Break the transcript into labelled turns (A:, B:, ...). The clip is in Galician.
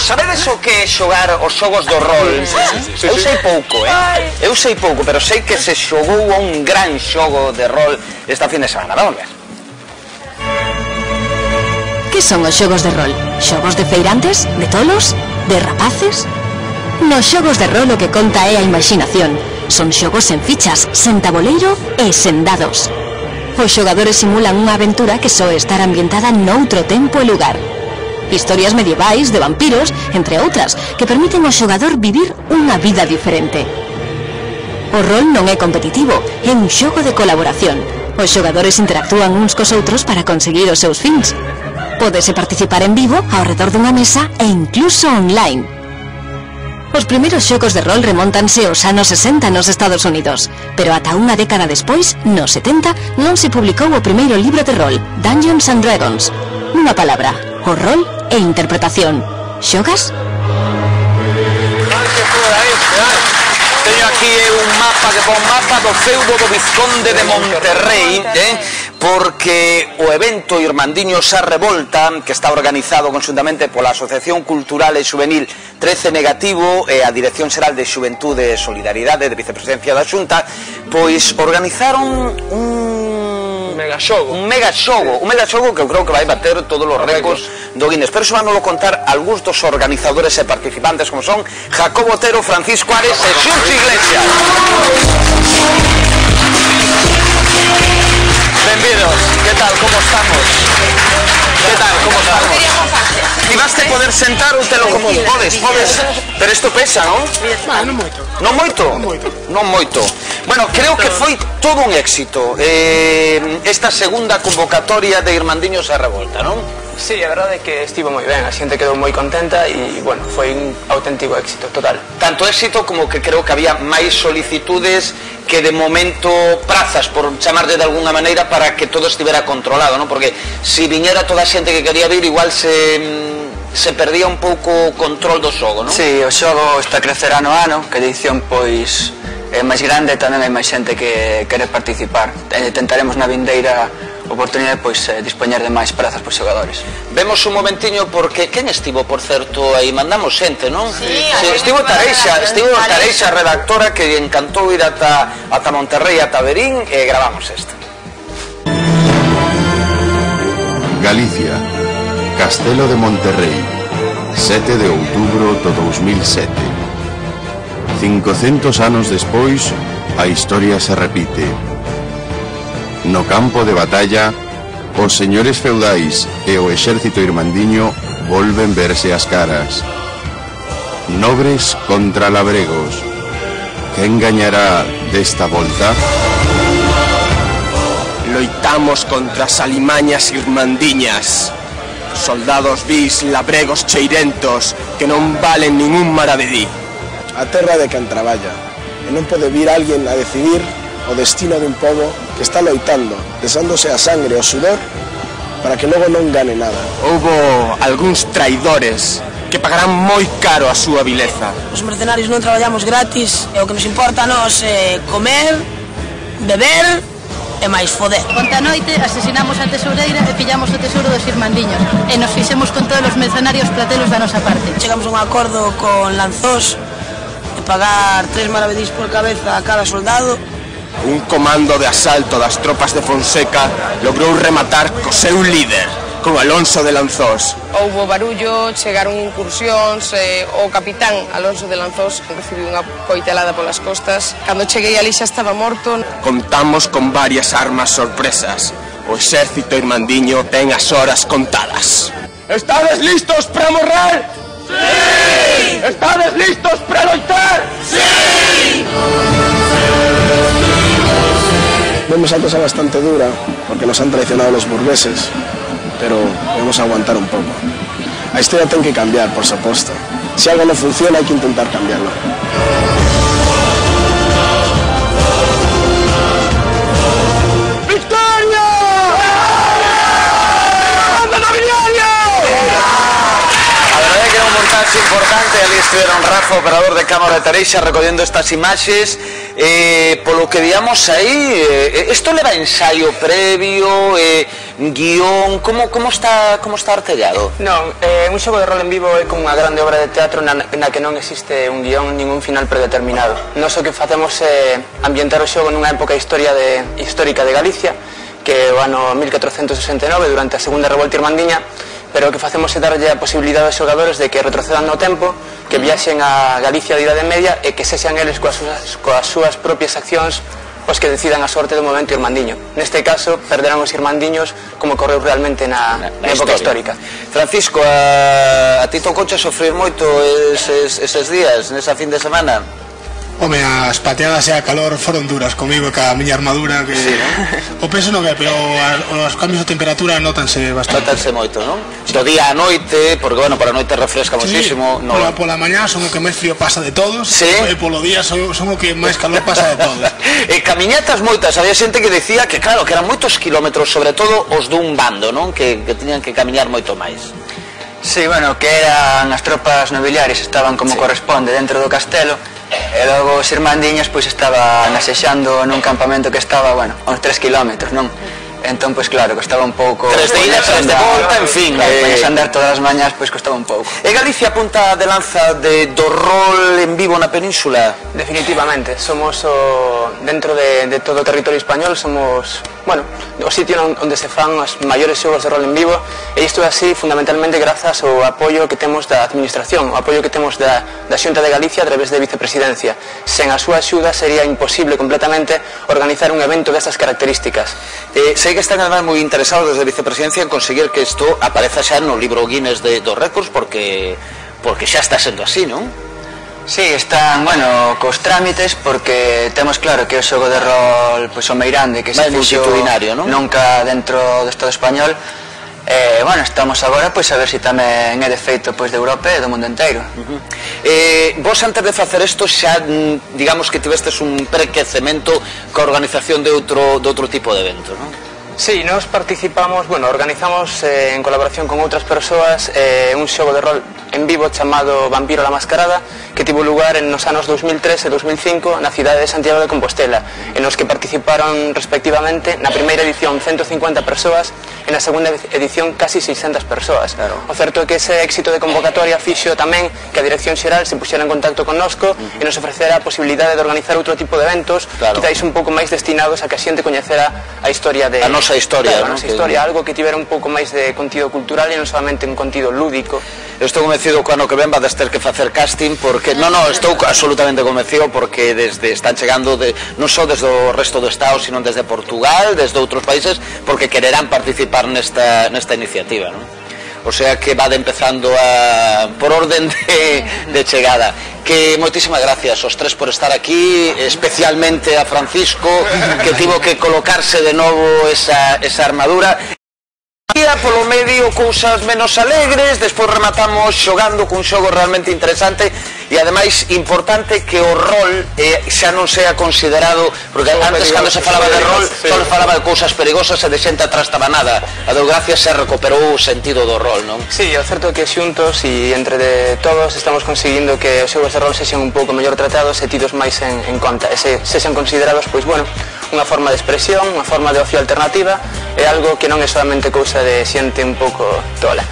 A: sabedes o que é xogar os xogos do rol? Eu sei pouco, eu sei pouco, pero sei que se xogou un gran xogo de rol esta fin de semana. Vamos ver.
B: Que son os xogos de rol? Xogos de feirantes? De tolos? De rapaces? Nos xogos de rol o que conta é a imaginación. Son xogos sen fichas, sen taboleiro e sen dados. Os xogadores simulan unha aventura que só estar ambientada noutro tempo e lugar. Historias medievais, de vampiros, entre outras, que permiten ao xogador vivir unha vida diferente. O rol non é competitivo, é un xogo de colaboración. Os xogadores interactúan uns cos outros para conseguir os seus fins. Pódese participar en vivo, ao redor dunha mesa e incluso online. Os primeiros xogos de rol remóntanse aos anos 60 nos Estados Unidos, pero ata unha década despois, nos 70, non se publicou o primeiro libro de rol, Dungeons and Dragons. Nunha palabra, o rol e interpretación. Xogas?
A: Teño aquí un mapa que pon mapa do feudo do Vizconde de Monterrey, porque o evento Irmandiños a Revolta, que está organizado conjuntamente pola Asociación Cultural e Juvenil 13 Negativo e a Dirección Xeral de Xuventude e Solidaridade de Vicepresidencia da Xunta, pois organizaron un mega xogo que eu creo que vai bater todos os récords do Guinness. Pero iso van a contar algúns dos organizadores e participantes, como son Jacobo Otero, Francisco Ares e Xurxo Iglesias. Benvidos, que tal, como estamos? Que tal, como estamos? Ti vas a poder sentar ou telo como podes, pero isto pesa, non?
C: Non moito.
A: Non moito? Non moito. Bueno, creo que foi todo un éxito esta segunda convocatoria de Irmandiños a Revolta, non?
C: Sí, a verdade é que estivo moi ben, a xente quedou moi contenta e, bueno, foi un auténtico éxito total.
A: Tanto éxito como que creo que había máis solicitudes que de momento prazas, por chamarlle de alguna maneira, para que todo estivera controlado, non? Porque se viñera toda a xente que quería vir, igual se perdía un pouco o control do xogo, non?
D: Sí, o xogo está a crecer ano a ano, que a edición, pois, é máis grande e tamén hai máis xente que quere participar. Tentaremos na vindeira oportunidade, pois, dispoñer de máis prazas por xogadores.
A: Vemos un momentiño, porque quen estivo, por certo, aí mandamos xente, non?
E: Sí,
A: estivo Tareixa, redactora, que encantou ir ata Monterrey, ata Verín, e gravamos esta.
F: Galicia, Castelo de Monterrey, 7 de outubro do 2007. 500 anos despois, a historia se repite. No campo de batalla, os señores feudais e o exército irmandiño volven verse as caras. Nobres contra labregos. Quen gañará desta volta?
G: Loitamos contra as alimañas irmandiñas. Soldados vis, labregos cheirentos, que non valen ningún maravedí.
H: A terra de quen traballa, e non pode vir alguén a decidir o destino dun pobo que está loitando, desándose a sangre e o sudor para que logo non gane nada.
G: Houbo algúns traidores que pagarán moi caro a súa vileza.
E: Os mercenarios non traballamos gratis e o que nos importa a nós é comer, beber e máis foder.
I: Onte a noite asesinamos a tesoureira e pillamos o tesouro dos Irmandiños e nos fixemos con todos os mercenarios para telos da nosa parte.
E: Chegamos a un acordo con Lanzós de pagar 3 maravedís por cabeza a cada soldado.
G: Un comando de asalto das tropas de Fonseca logrou rematar co seu líder, con Alonso de Lanzós.
J: Houbo barullo, chegaron incursións, o capitán Alonso de Lanzós recibiu unha coitelada polas costas. Cando cheguei ali xa estaba morto.
G: Contamos con varias armas sorpresas. O exército irmandiño ten as horas contadas. Estades listos para morrer? Sí! Estades listos para loitar? Sí!
H: Vemos a cosa bastante dura, porque nos han traicionado los burgueses, pero vamos a aguantar un poco. A historia ten que cambiar, por supuesto. Si algo no funciona, hay que intentar cambiarlo.
G: ¡Victoria! ¡Anda nobiliario!
A: A verdade é que era un montaxe importante. Ali estiveron Rafa, operador de cámara de Tareixa, recollendo estas imaxes. Polo que digamos aí, isto leva ensaio previo, guión, como está artellado?
C: Non, un xogo de rol en vivo é como unha grande obra de teatro na que non existe un guión nin un final predeterminado. Nós o que facemos é ambientar o xogo nunha época histórica de Galicia, que é o ano 1469, durante a segunda revolta irmandiña, pero o que facemos é darlle a posibilidade aos xogadores de que retrocedan no tempo, que viaxen a Galicia de Idade Media e que sexan eles coas súas propias accións os que decidan a sorte do momento irmandiño. Neste caso, perderán os irmandiños como correu realmente na época histórica.
A: Francisco, a ti tocouche sofrer moito eses días, nesa fin de semana?
K: Home, as pateadas e a calor foron duras comigo e ca miña armadura que... Sí, ¿no? O peso non é, pero os cambios de temperatura notanse bastante.
A: Notanse moito, non? Do día a noite, porque, bueno, para a noite refresca moitísimo.
K: Sí, pola mañá son o que máis frío pasa de todos, e polo día son o que máis calor pasa de todos.
A: E camiñatas moitas, había xente que decía que, claro, que eran moitos kilómetros, sobre todo os dun bando, non? Que tiñan que camiñar moito máis.
D: Sí, bueno, que eran as tropas nobiliares, estaban como corresponde dentro do castelo, e logo os irmandiños pois estaban asexando nun campamento que estaba, bueno, a uns 3 kilómetros, non? Entón, pois claro, costaba un pouco...
A: 3 de ida, 3 de volta, en fin...
D: Pois andar todas as mañas, pois costaba un pouco.
A: E Galicia punta de lanza do rol en vivo na península?
C: Definitivamente, somos dentro de todo o territorio español, somos, bueno, o sitio onde se fan os maiores xogos de rol en vivo, e isto é así fundamentalmente grazas ao apoio que temos da administración, o apoio que temos da Xunta de Galicia a través de vicepresidencia. Sen a súa axuda sería imposible completamente organizar un evento destas características.
A: Sei que están además moi interesados desde a vicepresidencia en conseguir que isto apareza xa no libro Guinness dos récords, porque xa está sendo así, non?
D: Sí, están, bueno, cos trámites, porque temos claro que o xogo de rol, pois o meirande, que se fixo nunca dentro do Estado español. Bueno, estamos agora pois a ver se tamén é de feito pois de Europa e do mundo inteiro.
A: Vos antes de facer isto xa, digamos que tivestes un prequecemento coa organización de outro tipo de evento, non?
C: Sí, nos participamos, bueno, organizamos en colaboración con outras persoas un xogo de rol en vivo chamado Vampiro la Mascarada, que tivo lugar nos anos 2003 e 2005 na cidade de Santiago de Compostela, en os que participaron respectivamente na primeira edición 150 persoas e na segunda edición casi 600 persoas. O certo é que ese éxito de convocatoria fixo tamén que a Dirección Xeral se puxera en contacto connosco e nos ofrecera a posibilidade de organizar outro tipo de eventos, quizáis un pouco máis destinados a que a xente coñecera a historia de...
A: A nosa historia,
C: a nosa historia, algo que tivera un pouco máis de contido cultural e non solamente un contido lúdico.
A: Eu estou convencido que ano que ven vades ter que facer casting, porque... Non, estou absolutamente convencido, porque están chegando non só desde o resto do Estado, sino desde Portugal, desde outros países, porque quererán participar nesta iniciativa, non? O sea que vade empezando por orden de chegada. Que moitísimas gracias aos tres por estar aquí, especialmente a Francisco, que tivo que colocarse de novo esa armadura. Polo medio cousas menos alegres, despois rematamos xogando cun xogo realmente interesante e ademais importante que o rol xa non sea considerado, porque antes cando se falaba de rol só se falaba de cousas perigosas e de xente atrás tabanada. A deu gracias se recuperou o sentido do rol, non?
C: Sí, é certo que xuntos e entre de todos estamos conseguindo que os xogos de rol sexan un pouco mellor tratados e tidos máis en conta, e sexan considerados, pois, bueno, unha forma de expresión, unha forma de ocio alternativa, é algo que non é solamente cousa de xente un pouco tola.